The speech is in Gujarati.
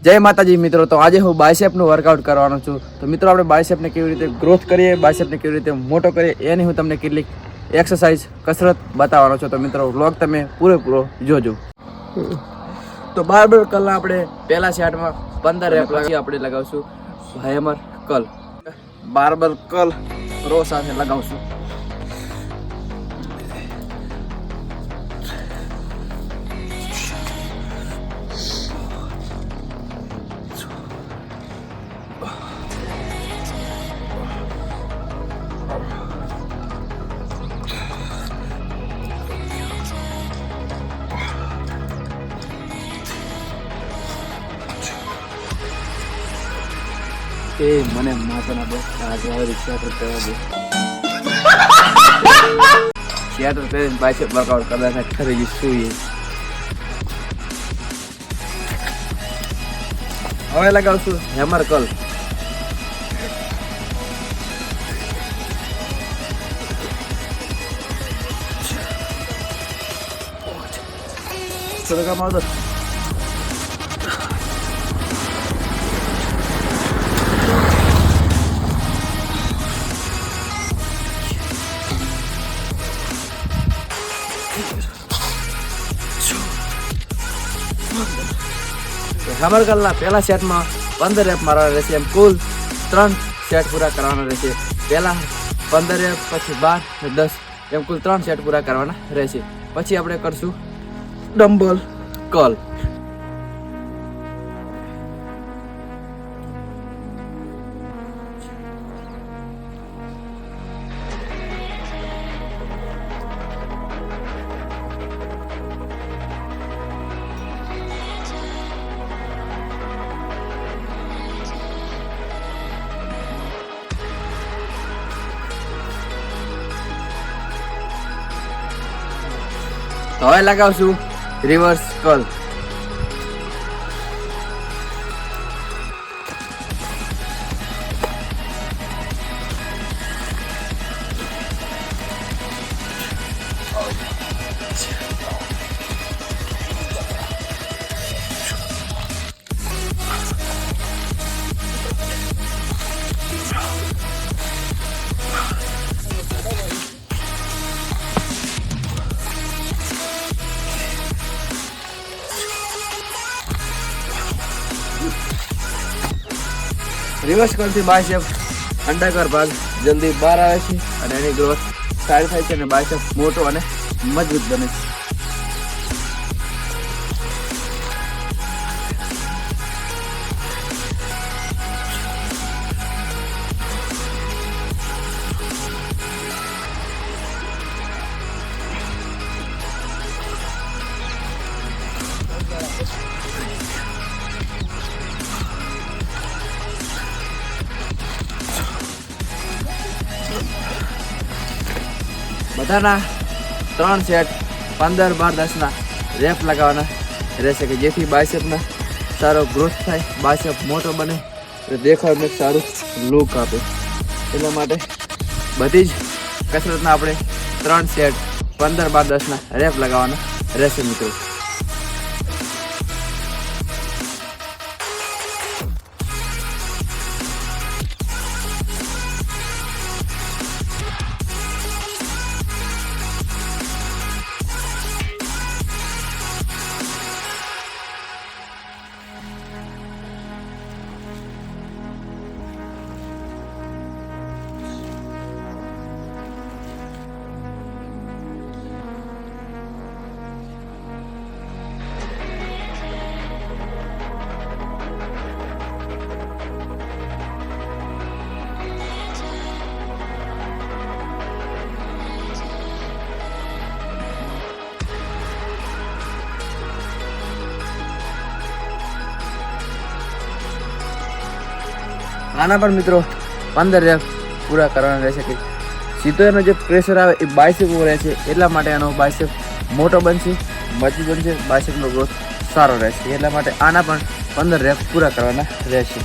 જય માતાજી મિત્રો, તો આજે હું બાયસેપનું વર્કઆઉટ કરવાનો છું. તો મિત્રો આપણે બાયસેપને કેવી રીતે ગ્રોથ કરીએ, બાયસેપને કેવી રીતે મોટો કરીએ એની હું તમને કેટલીક એક્સરસાઇઝ કસરત બતાવવાનો છું. તો મિત્રો વ્લોગ તમે પૂરેપૂરો જોજો. તો બારબર કલના આપણે પહેલા સેટમાં 15 રેપ આપણે લગાવશું હેમર કલ. બારબર કલ રો સાથે લગાવશું. એ મને માતાના બસ આજે આવે શેટર કરવા દે. શેટર કરીને બાયસેપ વર્કઆઉટ કરતા ખરી સુઈએ. હવે લગાવશું હેમર કલ. થોડું કામ આવતો હેમર કલના પહેલા સેટમાં 15 રેપ મારવાના રહેશે. એમ કુલ 3 સેટ પૂરા કરવાના રહેશે. પહેલા 15 રેપ, પછી 12 ને 10 એમ કુલ 3 સેટ પૂરા કરવાના રહેશે. પછી આપણે કરશું ડમ્બલ કલ. હવે લગાવશું રિવર્સ કલ. રિવર્સ કલથી બાયસેપ અંડાકાર ભાગ જલ્દી બહાર આવે છે અને એની ગ્રોથ સારી થાય છે અને બાયસેપ મોટો અને મજબૂત બને છે. બધાના 3 સેટ 15, 12, 10 ના રેપ લગાવવાના રહેશે કે જેથી બાયસેપના સારો ગ્રોથ થાય, બાયસેપ મોટો બને અને દેખાવને સારું લુક આપે. એટલા માટે બધી જ કસરતના આપણે 3 સેટ 15, 12, 10 ના રેપ લગાવવાના રહેશે મિત્રો. આના પર મિત્રો 15 રેપ પૂરા કરવાના રહેશે કે સીધો એનો જે પ્રેશર આવે એ બાયસેપ ઉપર રહે છે. એટલા માટે આનો બાયસેપ મોટો બનશે, મજબૂત બનશે, બાયસેપનો ગ્રોથ સારો રહેશે. એટલા માટે આના પણ 15 રેપ પૂરા કરવાના રહેશે.